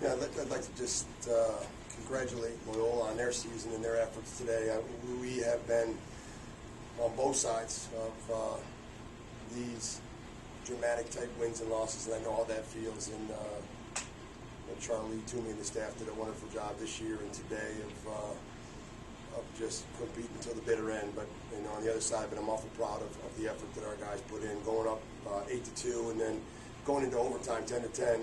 Yeah, I'd like to just congratulate Loyola on their season and their efforts today. We have been on both sides of these dramatic type wins and losses, and I know how that feels. And Charlie, Toomey, and the staff did a wonderful job this year and today of just competing until the bitter end. But on the other side of it, I'm awful proud of the effort that our guys put in, going up 8-2 and then going into overtime 10-10.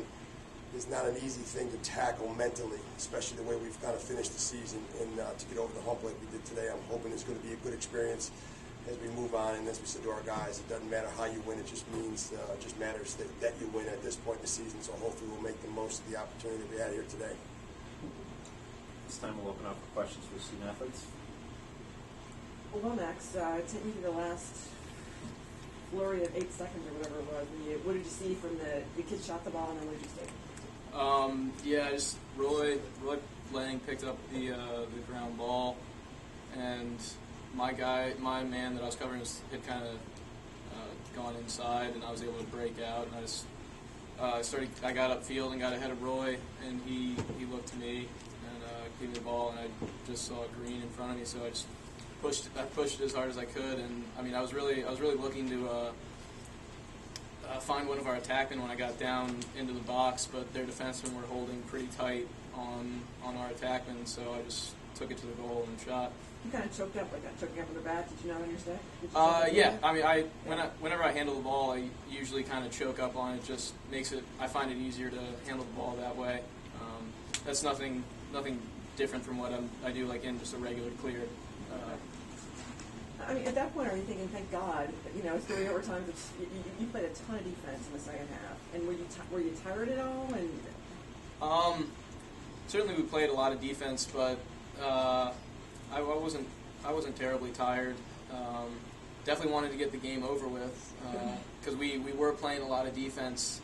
Is not an easy thing to tackle mentally, especially the way we've kind of finished the season. And to get over the hump like we did today, I'm hoping it's going to be a good experience as we move on. And as we said to our guys, it doesn't matter how you win; it just means just matters that you win at this point in the season. So hopefully we'll make the most of the opportunity that we had here today. This time we'll open up for questions for student athletes. Well, Max, take me to the last flurry of 8 seconds or whatever it was. What did you see from the kids shot the ball, and then what did you see? Just Roy Lang picked up the ground ball, and my man that I was covering had kind of gone inside, and I was able to break out, and I got upfield and got ahead of Roy, and he looked to me and gave me the ball, and I just saw a green in front of me, so I just pushed it as hard as I could, and I was really looking to find one of our attackmen when I got down into the box, but their defensemen were holding pretty tight on our attackmen, so I just took it to the goal and shot. You kind of choked up, like that, choking up in the bat. Did you not understand? Yeah. Whenever I handle the ball, I usually kind of choke up on it. Just makes it. I find it easier to handle the ball that way. That's nothing different from what I do like in just a regular clear. At that point, are you thinking, thank God, it's during overtime. You played a ton of defense in the second half, and were you tired at all? And certainly we played a lot of defense, but I wasn't terribly tired. Definitely wanted to get the game over with because we were playing a lot of defense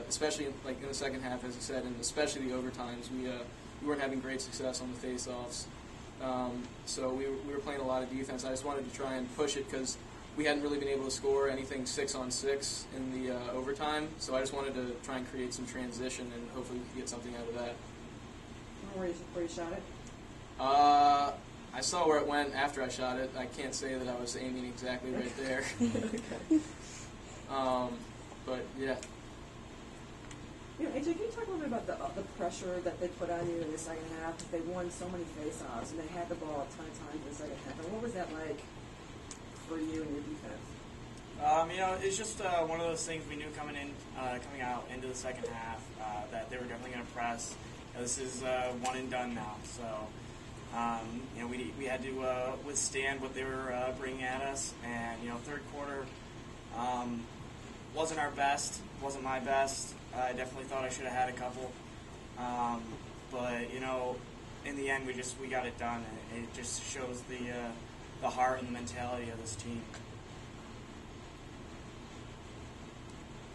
especially in the second half, as you said, and especially the overtimes. We weren't having great success on the face-offs. So we were playing a lot of defense. I just wanted to try and push it because we hadn't really been able to score anything 6-on-6 in the overtime. So I just wanted to try and create some transition, and hopefully we could get something out of that. Where you shot it? I saw where it went after I shot it. I can't say that I was aiming exactly right there. But yeah. AJ, can you talk a little bit about the pressure that they put on you in the second half? They won so many face-offs, and they had the ball a ton of times in the second half. And what was that like for you and your defense? It's just one of those things we knew coming out into the second half that they were definitely going to press. This is one and done now, so we had to withstand what they were bringing at us. And third quarter wasn't our best, wasn't my best. I definitely thought I should have had a couple, but in the end we got it done. It just shows the heart and the mentality of this team.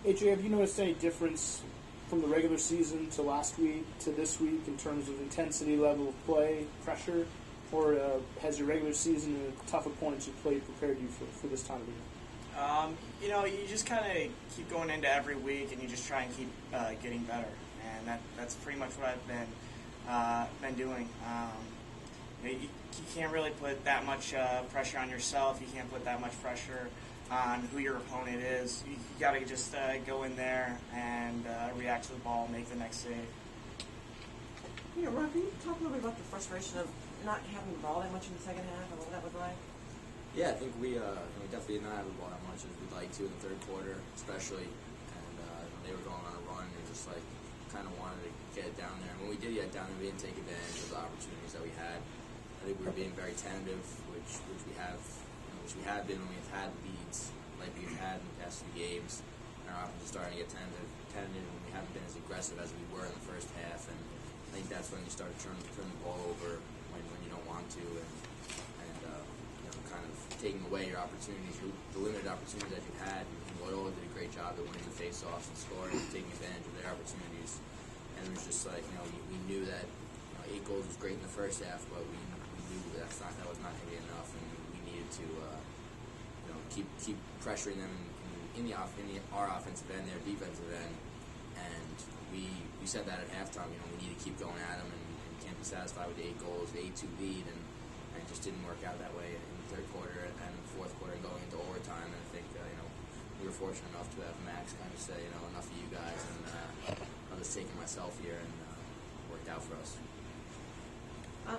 AJ, have you noticed any difference from the regular season to last week to this week in terms of intensity, level of play, pressure, or has your regular season and the tough opponents you played prepared you for this time of the year? You just kind of keep going into every week, and you just try and keep getting better, and that's pretty much what I've been doing. You can't really put that much pressure on yourself. You can't put that much pressure on who your opponent is. You got to just go in there and react to the ball, make the next save. Rob, can you talk a little bit about the frustration of not having the ball that much in the second half and what that was like? Yeah, I think we definitely did not have the ball that much as we'd like to in the third quarter, especially. And they were going on a run and just kind of wanted to get it down there. And when we did get down there, we didn't take advantage of the opportunities that we had. I think we were being very tentative, which we have been when we've had leads like we've had in the past few games. And our offense is starting to get tentative, and we haven't been as aggressive as we were in the first half. And I think that's when you start to turn the ball over when you don't want to, and kind of taking away your opportunities, the limited opportunities that you had. And Loyola did a great job at winning the face-offs and scoring and taking advantage of their opportunities. And it was just we knew that 8 goals was great in the first half, but we knew that was not going to be enough, and we needed to keep pressuring them in our offensive end, their defensive end, and we said that at halftime. You know, we need to keep going at them, and can't be satisfied with the 8 goals, the 8-2 lead, and it just didn't work out that way in the third quarter and fourth quarter going into overtime. And I think you know, we were fortunate enough to have Max kind of say, you know, enough of you guys, and I'm just taking myself here, and worked out for us.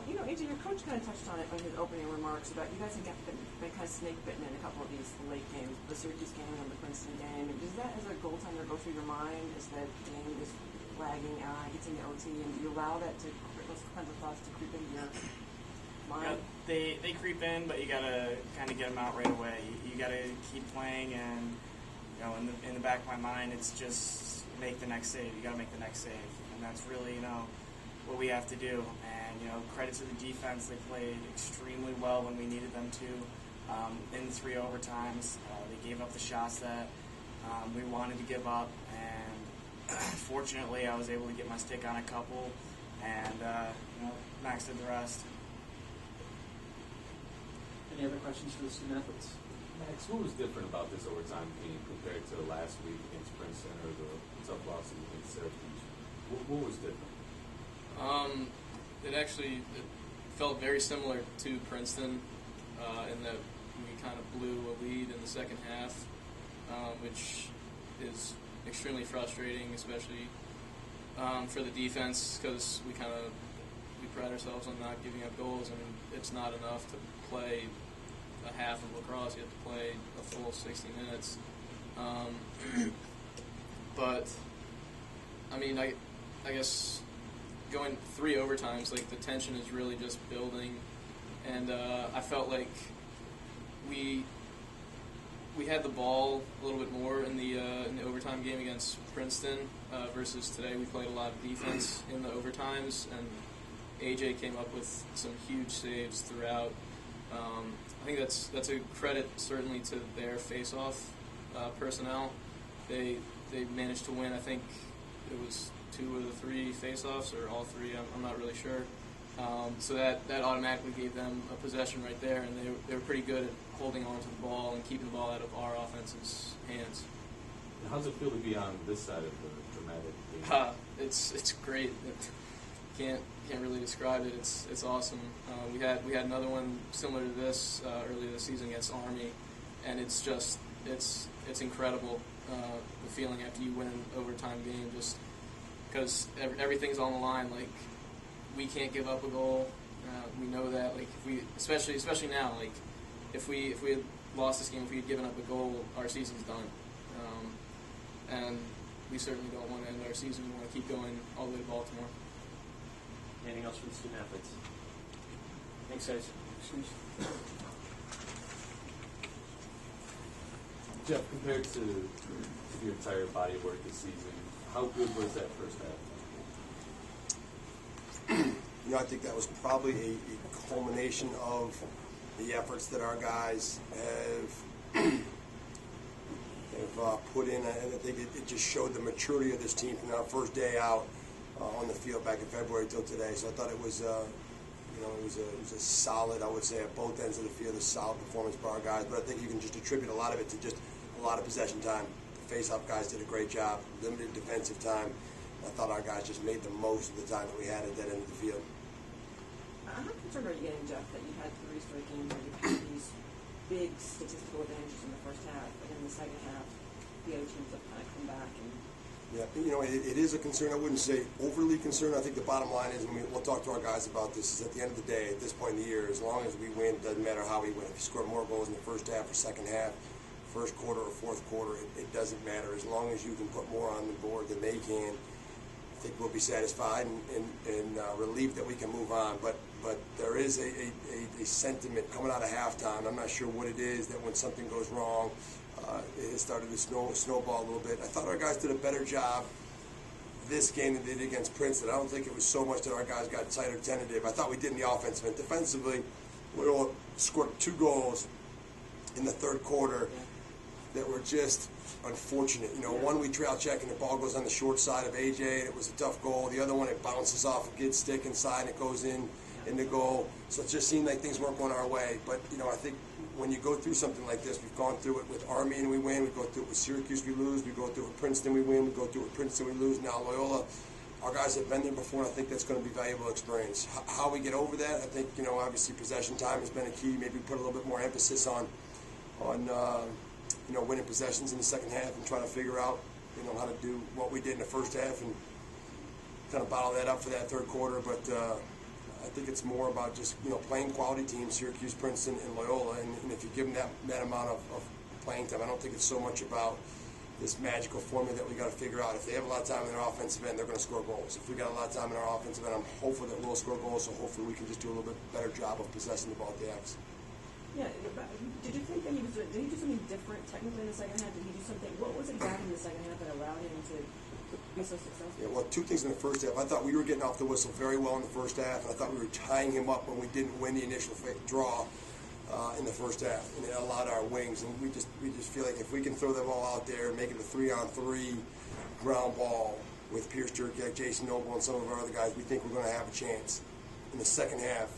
You know, AJ, your coach kind of touched on it in his opening remarks about you guys have been kind of snake bitten in a couple of these late games, the Syracuse game and the Princeton game. And does that, as a goaltender, go through your mind as the game is lagging, gets into OT, and do you allow that those kinds of thoughts to creep into your mind? Yeah, they creep in, but you gotta kind of get them out right away. You gotta keep playing, and you know, in the back of my mind, it's just make the next save. You gotta make the next save, and that's really, you know, what we have to do. And you know, credit to the defense, they played extremely well when we needed them to. In the 3 overtimes, they gave up the shots that we wanted to give up, and fortunately, I was able to get my stick on a couple, and you know, Max did the rest. Any other questions for the student athletes? Max, what was different about this overtime game compared to last week against Princeton or the tough loss against Syracuse? What was different? It felt very similar to Princeton in that we kind of blew a lead in the second half, which is extremely frustrating, especially for the defense, because we pride ourselves on not giving up goals, and it's not enough to play a half of lacrosse. You have to play a full 60 minutes. But I mean, I guess going 3 overtimes, like, the tension is really just building, and I felt like we had the ball a little bit more in the overtime game against Princeton versus today. We played a lot of defense in the overtimes, and AJ came up with some huge saves throughout. I think that's a credit certainly to their face-off personnel. They managed to win. I think it was 2 of the 3 face-offs, or all 3. I'm not really sure. So that automatically gave them a possession right there, and they were pretty good at holding on to the ball and keeping the ball out of our offense's hands. And how's it feel to be on this side of the dramatic game? It's great. Can't really describe it. It's awesome. We had another one similar to this earlier this season against Army, and it's incredible, the feeling after you win an overtime game, just because everything's on the line. Like, we can't give up a goal. We know that. Like, if we, especially now, like, if we had lost this game, if we had given up a goal, our season's done. And we certainly don't want to end our season. We want to keep going all the way to Baltimore. Anything else for the student athletes? Thanks, guys. Jeff, compared to your entire body of work this season, how good was that first half? You know, I think that was probably a culmination of the efforts that our guys have put in, and I think it just showed the maturity of this team from our first day out on the field back in February till today. So I thought it was, it was a solid, I would say, at both ends of the field, a solid performance by our guys. But I think you can just attribute a lot of it to just a lot of possession time. The face-off guys did a great job, limited defensive time. I thought our guys just made the most of the time that we had at that end of the field. How concerned are you getting, Jeff, that you had 3 straight games where you had these big statistical advantages in the first half, but in the second half, the other teams have kind of come back and... Yeah, it is a concern. I wouldn't say overly concerned. I think the bottom line is, and we'll talk to our guys about this, is at the end of the day, at this point in the year, as long as we win, it doesn't matter how we win. If you score more goals in the first half or second half, first quarter or fourth quarter, it doesn't matter. As long as you can put more on the board than they can, I think we'll be satisfied and relieved that we can move on. But there is a sentiment coming out of halftime. I'm not sure what it is, that when something goes wrong, it started to snowball a little bit. I thought our guys did a better job this game than they did against Princeton. I don't think it was so much that our guys got tight or tentative. I thought we did in the offensive end. Defensively, we all scored 2 goals in the third quarter that were just unfortunate. One we trail check and the ball goes on the short side of AJ, and it was a tough goal. The other one, it bounces off a good stick inside and it goes in the goal. So it just seemed like things weren't going our way. But I think when you go through something like this, we've gone through it with Army and we win, we go through it with Syracuse, we lose, we go through it with Princeton, we win, we go through it with Princeton, we lose, now Loyola. Our guys have been there before, and I think that's going to be valuable experience. How we get over that, I think, obviously possession time has been a key. Maybe put a little bit more emphasis on winning possessions in the second half and trying to figure out, how to do what we did in the first half and kind of bottle that up for that third quarter. But I think it's more about just, playing quality teams, Syracuse, Princeton, and Loyola. And if you give them that amount of playing time, I don't think it's so much about this magical formula that we got to figure out. If they have a lot of time in their offensive end, they're going to score goals. If we got a lot of time in our offensive end, I'm hopeful that we'll score goals, so hopefully we can just do a little bit better job of possessing the ball at the X. Yeah, did you think that did he do something different technically in the second half? Did he do something, what was exactly in the second half that allowed him to be so successful? Yeah, well, two things in the first half. I thought we were getting off the whistle very well in the first half, and I thought we were tying him up when we didn't win the initial draw in the first half, and it allowed our wings. And we just feel like if we can throw the ball out there and make it a 3-on-3 ground ball with Pierce Jerkic, Jason Noble, and some of our other guys, we think we're going to have a chance. In the second half,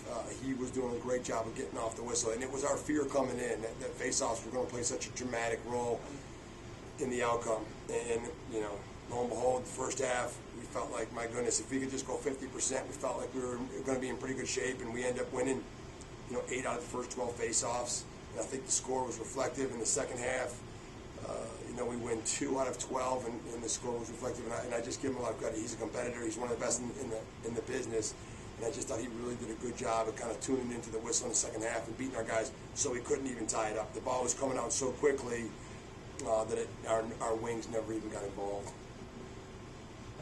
he was doing a great job of getting off the whistle, and it was our fear coming in that face-offs were going to play such a dramatic role in the outcome. And lo and behold, the first half, we felt like, my goodness, if we could just go 50%, we felt like we were going to be in pretty good shape, and we ended up winning 8 out of the first 12 face-offs. And I think the score was reflective in the second half. We win 2 out of 12, and the score was reflective. And I just give him a lot of credit. He's a competitor. He's one of the best in the business. And I just thought he really did a good job of kind of tuning into the whistle in the second half and beating our guys so we couldn't even tie it up. The ball was coming out so quickly that our wings never even got involved.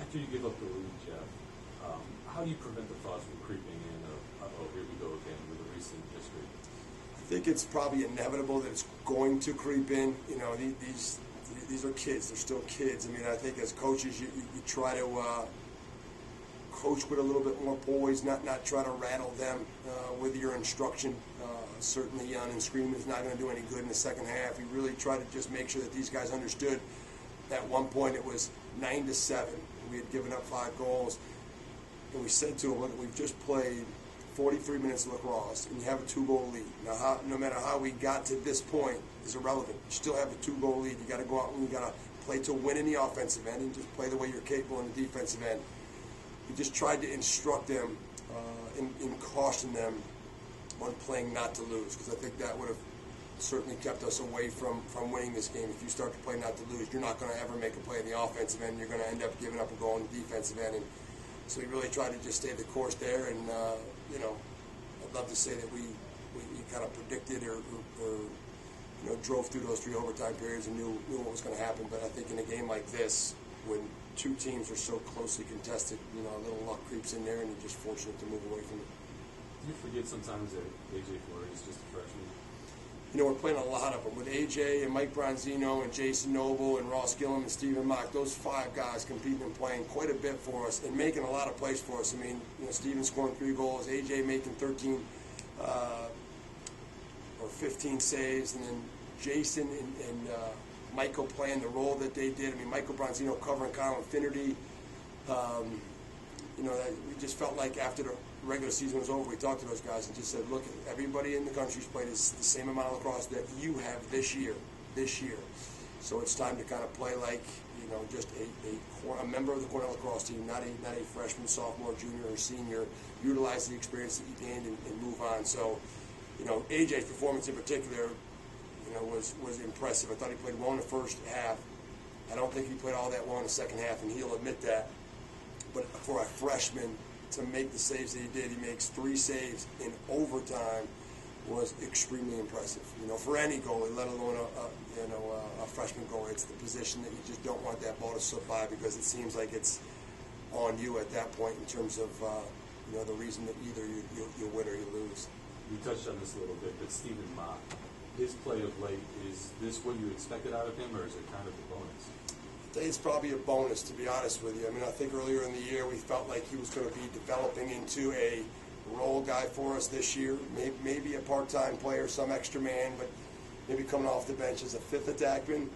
After you give up the lead, Jeff, how do you prevent the thoughts from creeping in of, here we go again with the recent history? I think it's probably inevitable that it's going to creep in. These are kids. They're still kids. I mean, I think as coaches, you try to coach with a little bit more poise, not try to rattle them with your instruction. Certainly yelling and screaming is not going to do any good in the second half. We really try to just make sure that these guys understood. At one point it was 9-7. We had given up 5 goals. And we said to them, look, we've just played 43 minutes of lacrosse, and you have a 2-goal lead. Now, no matter how we got to this point is irrelevant. You still have a 2-goal lead. You got to go out and you got to play to win in the offensive end and just play the way you're capable in the defensive end. We just tried to instruct them and caution them on playing not to lose, because I think that would have certainly kept us away from winning this game. If you start to play not to lose, you're not going to ever make a play in the offensive end. You're going to end up giving up a goal in the defensive end. And so we really tried to just stay the course there. And, I'd love to say that we kind of predicted or drove through those 3 overtime periods and knew what was going to happen. But I think in a game like this, when 2 teams are so closely contested, a little luck creeps in there, and you're just fortunate to move away from it. Do you forget sometimes that A.J. Fleury is just a freshman? We're playing a lot of them with A.J. and Mike Bronzino and Jason Noble and Ross Gillum and Stephen Mock. Those 5 guys competing and playing quite a bit for us and making a lot of plays for us. I mean, Stephen scoring 3 goals, A.J. making 13 or 15 saves, and then Jason and Michael playing the role that they did. I mean, Michael Bronzino covering Colin Finnerty. We just felt like after the regular season was over, we talked to those guys and just said, look, everybody in the country's played the same amount of lacrosse that you have this year. So it's time to kind of play like, just a member of the Cornell lacrosse team, not a freshman, sophomore, junior, or senior. Utilize the experience that you gained and move on. So, AJ's performance in particular, was impressive. I thought he played well in the first half. I don't think he played all that well in the second half, and he'll admit that. But for a freshman to make the saves that he did, he makes 3 saves in overtime, was extremely impressive. For any goalie, let alone a freshman goalie, it's the position that you just don't want that ball to slip by, because it seems like it's on you at that point in terms of the reason that either you win or you lose. You touched on this a little bit, but Stephen Mock, his play of late, is this what you expected out of him, or is it kind of a bonus? It's probably a bonus, to be honest with you. I mean, I think earlier in the year we felt like he was going to be developing into a role guy for us this year, maybe a part-time player, some extra man, but maybe coming off the bench as a 5th attackman.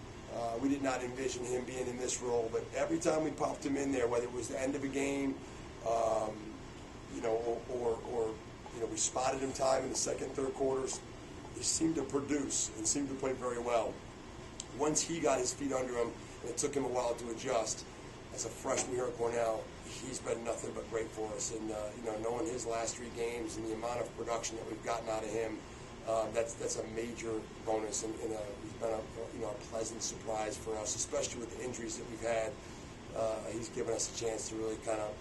We did not envision him being in this role, but every time we popped him in there, whether it was the end of a game, or we spotted him time in the second, third quarters, he seemed to produce and seemed to play very well. Once he got his feet under him, and it took him a while to adjust, as a freshman here at Cornell, he's been nothing but great for us. And knowing his last 3 games and the amount of production that we've gotten out of him, that's a major bonus, and he's been a pleasant surprise for us, especially with the injuries that we've had. He's given us a chance to really kind of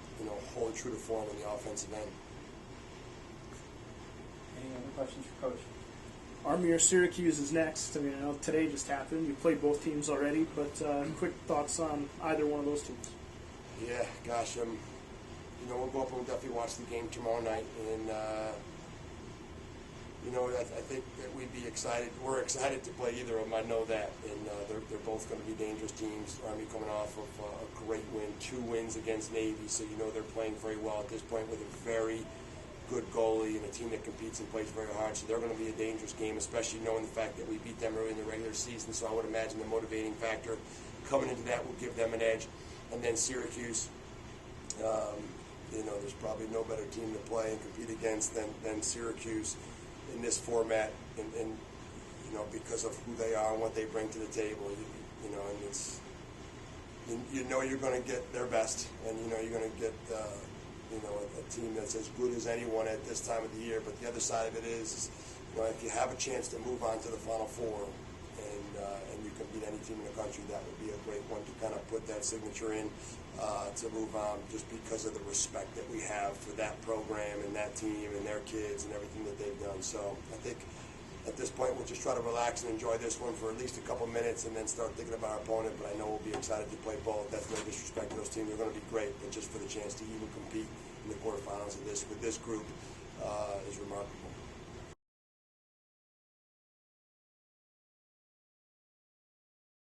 hold true to form in the offensive end. Any other questions for Coach? Army or Syracuse is next. I mean, I know today just happened. You played both teams already, but quick thoughts on either one of those teams. Yeah, gosh, we'll go up and we'll definitely watch the game tomorrow night, and I think that we'd be excited. We're excited to play either of them. I know that, and they're both going to be dangerous teams. Army coming off of a great win, 2 wins against Navy, so they're playing very well at this point with a very good goalie and a team that competes and plays very hard. So they're going to be a dangerous game, especially knowing the fact that we beat them early in the regular season. So I would imagine the motivating factor coming into that will give them an edge. And then Syracuse, there's probably no better team to play and compete against than Syracuse in this format, and because of who they are and what they bring to the table. And it's you're going to get their best, and you're going to get a team that's as good as anyone at this time of the year. But the other side of it is if you have a chance to move on to the Final Four and you can beat any team in the country, that would be a great one to kind of put that signature in to move on, just because of the respect that we have for that program and that team and their kids and everything that they've done. So I think at this point we'll just try to relax and enjoy this one for at least a couple minutes and then start thinking about our opponent. But I know we'll be excited to play both. That's no disrespect to those teams. They're going to be great, but just for the chance to even compete in the quarterfinals of this with this group is remarkable.